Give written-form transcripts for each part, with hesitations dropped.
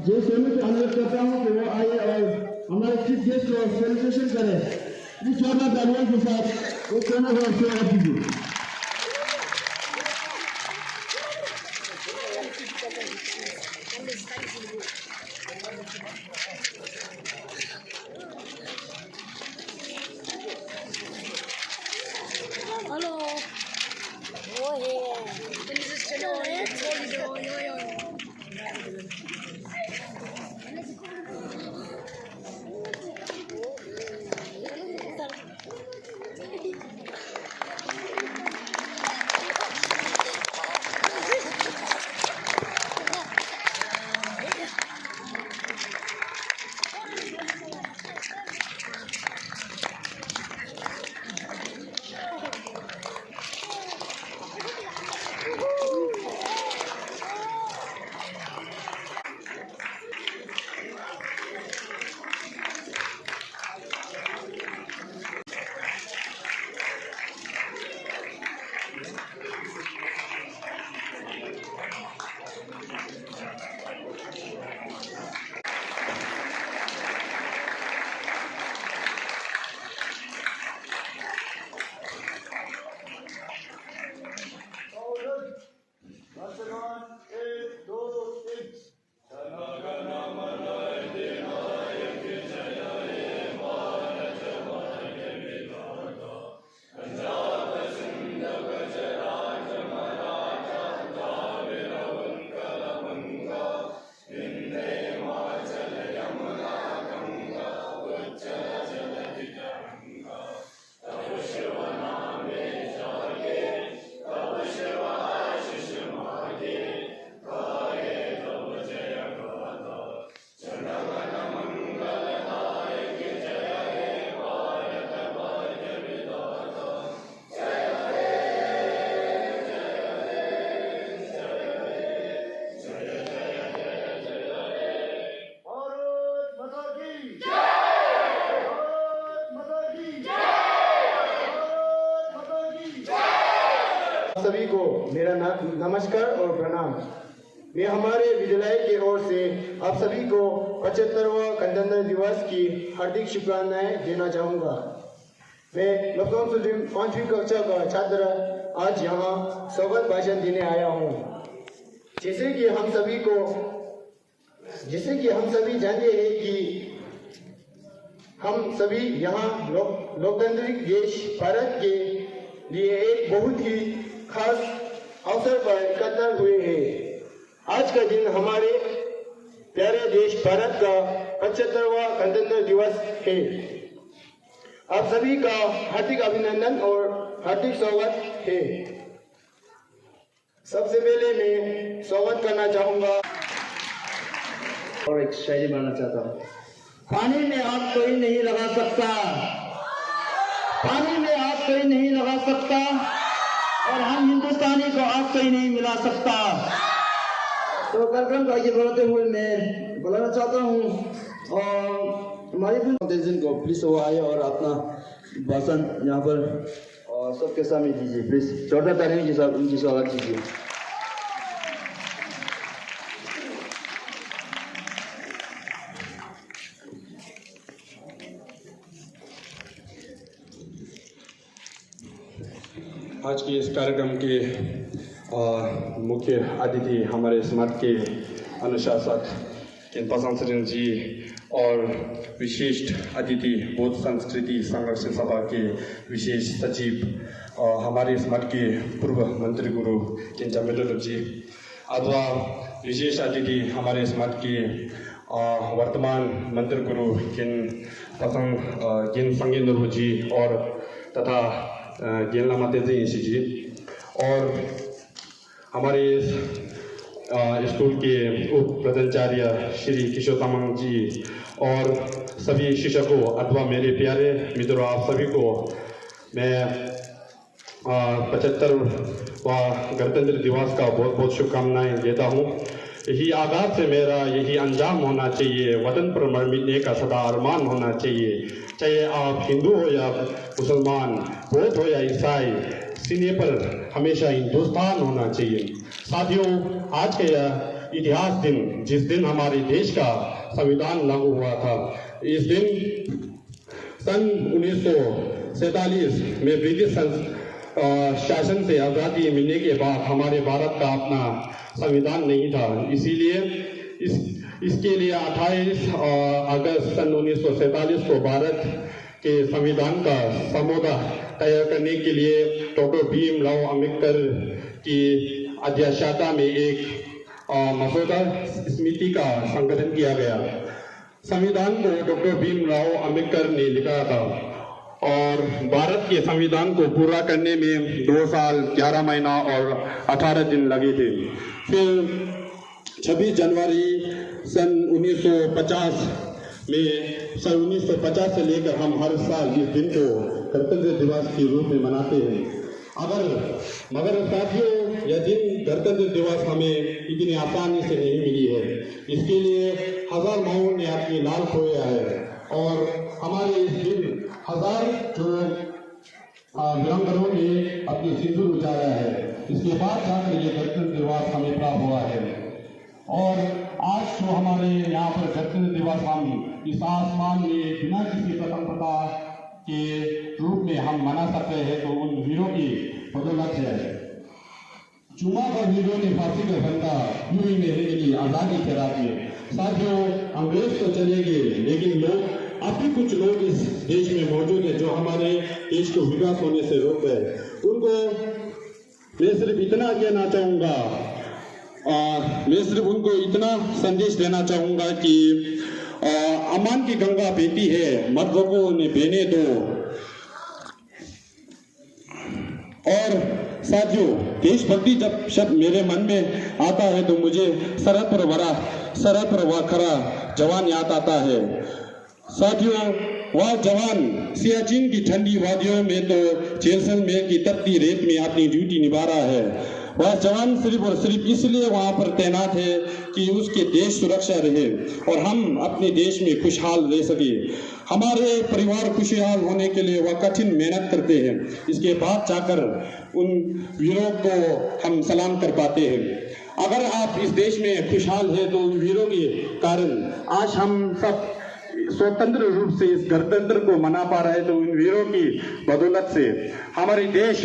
जे सोनू से अनुरोध करता हूँ कि वो आए और हमारे चीफ गेस्ट को सेलिब्रेशन करें। इस जोरदार तालियों के साथ वो सोनू को सेवा कीजिए। Hello. Oh yeah. This is Chennai. सभी को मेरा नमस्कार और प्रणाम। मैं हमारे विद्यालय की ओर से आप सभी को 75वां गणतंत्र दिवस की हार्दिक शुभकामनाएं देना चाहूँगा। मैं लखनऊ से 5वीं कक्षा का छात्र आज यहाँ स्वागत भाषण देने आया हूँ। जैसे कि हम सभी जानते हैं कि हम सभी यहाँ लोकतांत्रिक देश भारत के लिए एक बहुत ही खास अवसर पर एकत्र हुए हैं। आज का दिन हमारे प्यारे देश भारत का 75वां गणतंत्र दिवस है। आप सभी का हार्दिक अभिनंदन और हार्दिक स्वागत है। सबसे पहले मैं स्वागत करना चाहूँगा और एक शायरी बनाना चाहता हूँ। पानी में आग कोई नहीं लगा सकता, पानी में आग कोई नहीं लगा सकता, और हम हिंदुस्तानी को आग कोई नहीं मिला सकता। तो कार्यक्रम को आगे बढ़ाते हुए मैं बुलाना चाहता हूँ और हमारी फाउंडेशन को प्लीज वो आए और अपना भाषण यहाँ पर और सबके सामने दीजिए। प्लीज जोरदार तालियों के साथ उनकी स्वागत कीजिए। आज के इस कार्यक्रम के मुख्य अतिथि हमारे समाज के अनुशासक किनपासांग सरिन जी और विशिष्ट अतिथि बौद्ध संस्कृति संघर्ष सभा के विशेष सचिव हमारे समाज के पूर्व मंत्री गुरु किन जी अथवा विशेष अतिथि हमारे समाज के वर्तमान मंत्री गुरु किन संगेंद्र जी और तथा गेन लामा तेजी जी और हमारे स्कूल के उप प्राचार्य श्री किशोर तामांग जी और सभी शिक्षकों अथवा मेरे प्यारे मित्रों आप सभी को मैं 75वां गणतंत्र दिवस का बहुत बहुत शुभकामनाएं देता हूँ। यही आगाज से मेरा यही अंजाम होना चाहिए, वतन पर मर मिटने का सदा अरमान होना चाहिए। चाहे आप हिंदू हो या मुसलमान, बौद्ध हो या ईसाई, सीने पर हमेशा हिंदुस्तान होना चाहिए। साथियों, आज के इतिहास दिन, जिस दिन हमारे देश का संविधान लागू हुआ था। इस दिन सन 1947 में ब्रिटिश शासन से आज़ादी मिलने के बाद हमारे भारत का अपना संविधान नहीं था। इसीलिए इसके लिए 28 अगस्त सन 1947 को भारत के संविधान का समोदा तैयार करने के लिए डॉक्टर भीमराव अम्बेडकर की अध्यक्षता में एक मसौदा समिति का संगठन किया गया। संविधान को डॉक्टर भीमराव अम्बेडकर ने लिखा था और भारत के संविधान को पूरा करने में 2 साल 11 महीना और 18 दिन लगे थे। फिर 26 जनवरी सन 1950 में सन 1950 से लेकर हम हर साल इस दिन को गणतंत्र दिवस के रूप में मनाते हैं। मगर साथियों, यह दिन गणतंत्र दिवस हमें इतनी आसानी से नहीं मिली है। इसके लिए हजार माओं ने अपनी लाल खोया है और हमारे इस दिन हजार जो वीरांगनाओं ने अपनी सिंदूर उतारा है। इसके बाद जाकर ये गणतंत्र दिवस हमें प्राप्त हुआ है और आज जो हमारे यहाँ पर गणतंत्र दिवस हम इस आसमान में बिना किसी स्वतंत्रता के रूप में हम मना सकते हैं तो उन वीरों की बदौलत है। चुमा का वीरों ने फांसी का घंटा यूं ही नहीं मिली आजादी के रात में। साथियों, अंग्रेज तो चले गए लेकिन लोग अब भी कुछ लोग इस देश में मौजूद हैं जो हमारे देश को विकास होने से रोक गए। उनको मैं सिर्फ इतना कहना चाहूँगा, मैं सिर्फ उनको इतना संदेश देना चाहूँगा कि अमान की गंगा बहती है, मत रोको उन्हें बहने दो। और साथियों, देशभक्ति जब शब्द मेरे मन में आता है तो मुझे सरहद पर वह खरा जवान याद आता है। साथियों, वह जवान सियाचिन की ठंडी वादियों में तो जैसलमेर की तपती रेत में अपनी ड्यूटी निभा रहा है। वह जवान सिर्फ और सिर्फ इसलिए वहां पर तैनात है कि उसके देश सुरक्षा रहे और हम अपने देश में खुशहाल रह सके। हमारे परिवार खुशहाल होने के लिए वह कठिन मेहनत करते हैं। इसके बाद जाकर उन वीरों को हम सलाम कर पाते हैं। अगर आप इस देश में खुशहाल हैं तो उन वीरों के कारण आज हम सब स्वतंत्र रूप से इस गणतंत्र को मना पा रहे हैं। तो उन वीरों की बदौलत से हमारे देश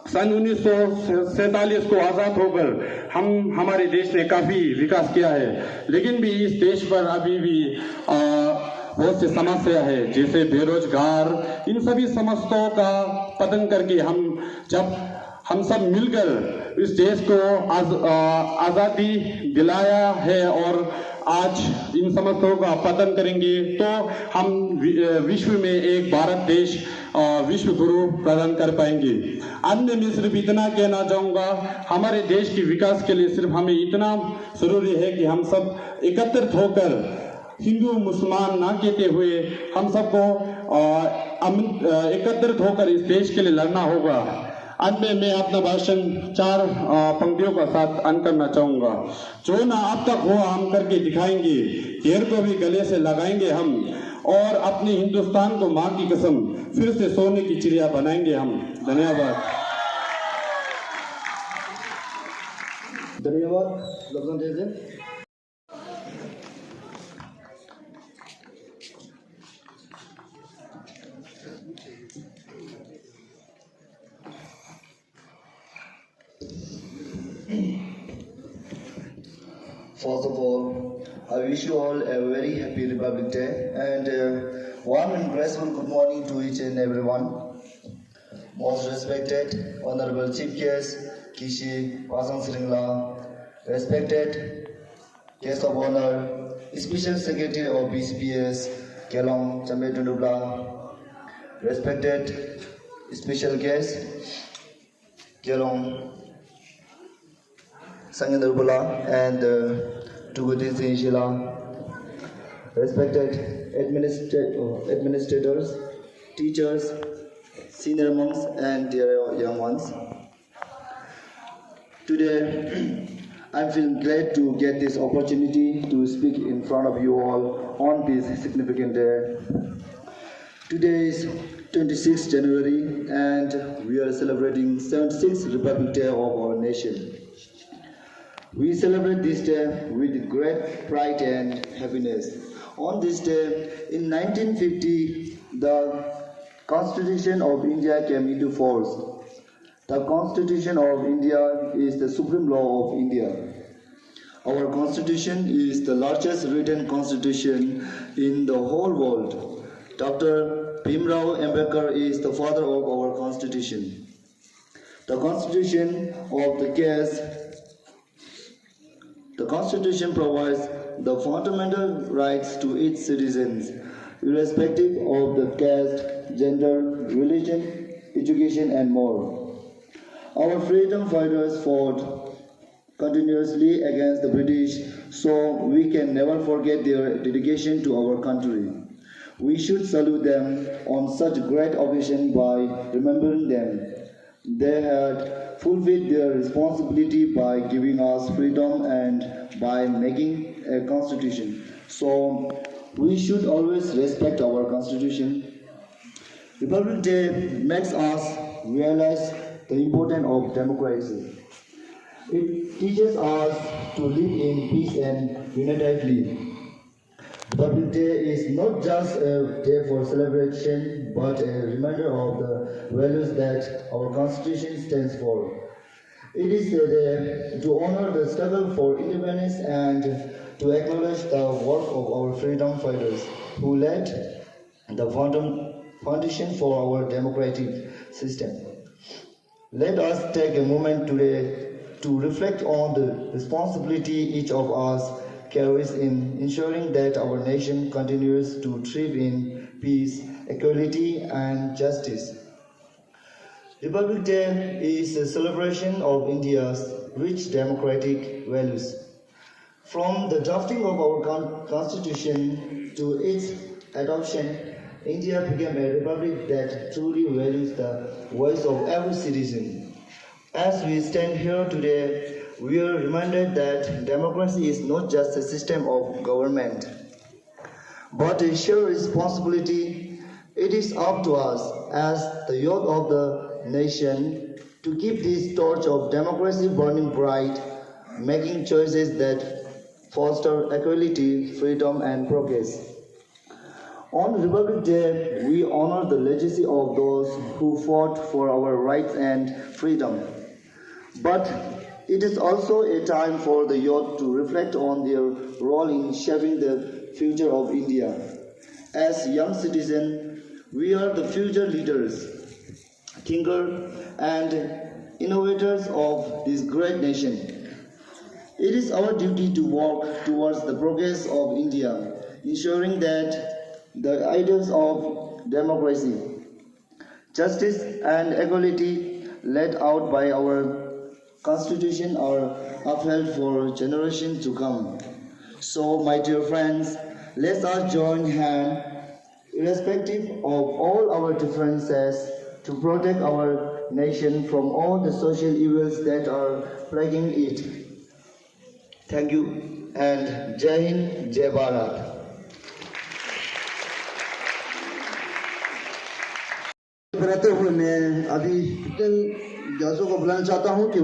सन 1947 को आजाद होकर हमारे देश ने काफी विकास किया है, लेकिन भी इस देश पर अभी भी बहुत सी समस्या है, जैसे बेरोजगार। इन सभी समस्याओं का पतन करके हम सब मिलकर इस देश को आजादी दिलाया है और आज इन समस्याओं का पतन करेंगे तो हम विश्व में एक भारत देश विश्व गुरु प्रदान कर पाएंगे। अंत में सिर्फ इतना कहना चाहूँगा, हमारे देश के विकास के लिए सिर्फ हमें इतना जरूरी है कि हम सब एकत्रित होकर, हिंदू मुसलमान ना कहते हुए, हम सबको एकत्रित होकर इस देश के लिए लड़ना होगा। अंत में मैं अपना भाषण 4 पंक्तियों का साथ अंत करना चाहूँगा। जो ना अब तक हो हम करके दिखाएंगे, घेर को भी गले से लगाएंगे हम और अपने हिंदुस्तान को माँ की कसम फिर से सोने की चिड़िया बनाएंगे हम। धन्यवाद। First of all, I wish you all a very happy Republic Day and warm and graceful good morning to each and everyone. Most respected Honorable Chief Guest Kishi Pasang Sringla, respected Guest of Honor, Special Secretary of BCPS Kelong Chambe Tundubla, respected Special Guest Kelong Sangendra Bula and Tugudi Singh Shila, respected administrators, teachers, senior monks and dear young ones. Today, I feel glad to get this opportunity to speak in front of you all on this significant day. Today is 26th January and we are celebrating 76th Republic Day of our nation. We celebrate this day with great pride and happiness. On this day, in 1950, the Constitution of India came into force. The Constitution of India is the supreme law of India. Our Constitution is the largest written constitution in the whole world. Dr. Bhimrao Ambedkar is the father of our Constitution. The Constitution provides the fundamental rights to its citizens, irrespective of the caste, gender, religion, education, and more. Our freedom fighters fought continuously against the British, so we can never forget their dedication to our country. We should salute them on such great occasion by remembering them. They had fulfilled their responsibility by giving us freedom and by making a constitution. So we should always respect our constitution. Republic Day makes us realize the importance of democracy. It teaches us to live in peace and unitedly. Republic Day is not just a day for celebration, but a reminder of the values that our Constitution stands for. It is a day to honor the struggle for independence and to acknowledge the work of our freedom fighters who laid the foundation for our democratic system. Let us take a moment today to reflect on the responsibility each of us carries in ensuring that our nation continues to thrive in peace, equality, and justice. Republic Day is a celebration of India's rich democratic values. From the drafting of our Constitution to its adoption, India became a republic that truly values the voice of every citizen. As we stand here today, we are reminded that democracy is not just a system of government, but a shared responsibility. It is up to us as the youth of the nation to keep this torch of democracy burning bright, making choices that foster equality, freedom, and progress. On Republic Day, we honor the legacy of those who fought for our rights and freedom. But it is also a time for the youth to reflect on their role in shaping the future of India. As young citizens, we are the future leaders, thinkers, and innovators of this great nation. It is our duty to work towards the progress of India, ensuring that the ideals of democracy, justice, and equality laid out by our Constitution are upheld for generations to come. So, my dear friends, let us join hands, irrespective of all our differences, to protect our nation from all the social evils that are plaguing it. Thank you, and Jai Hind, Jai Bharat. कराते हुए मैं अभी जजों को बुलाना चाहता हूं कि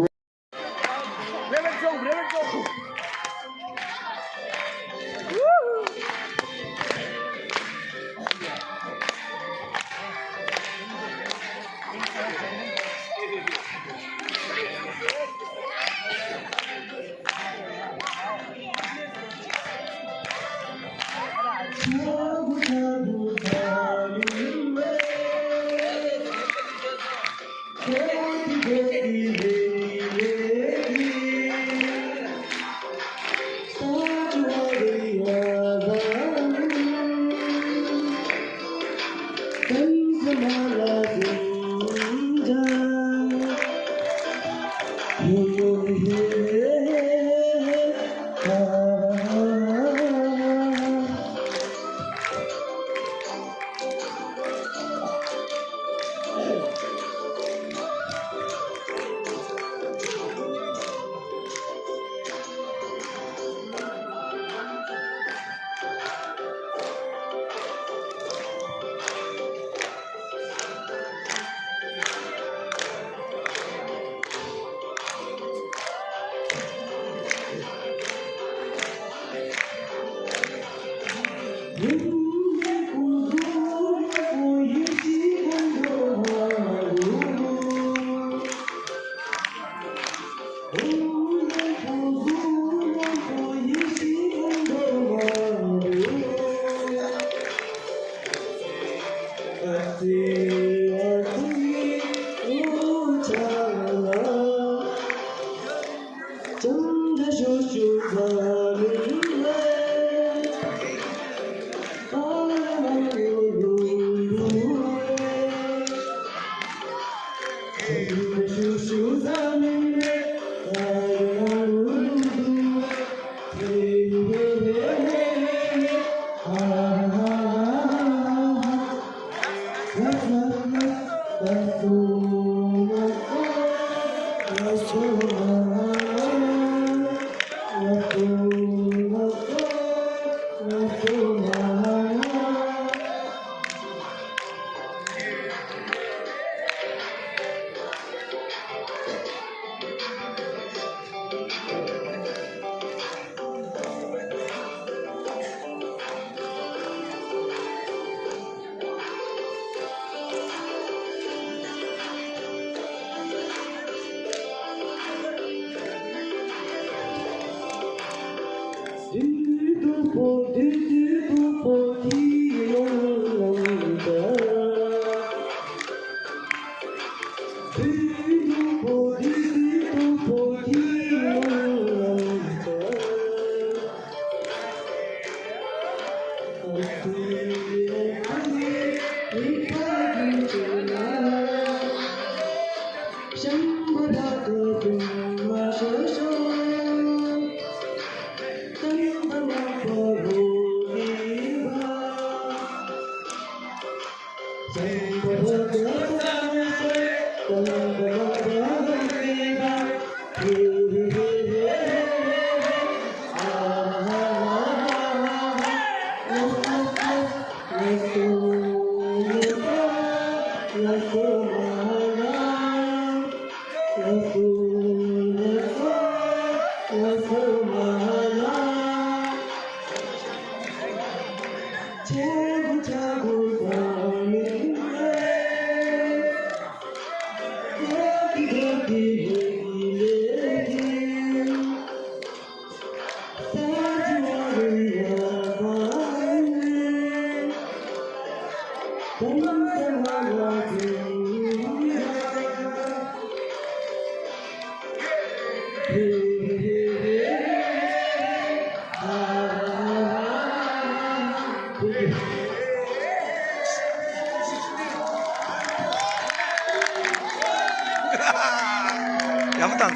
야무탄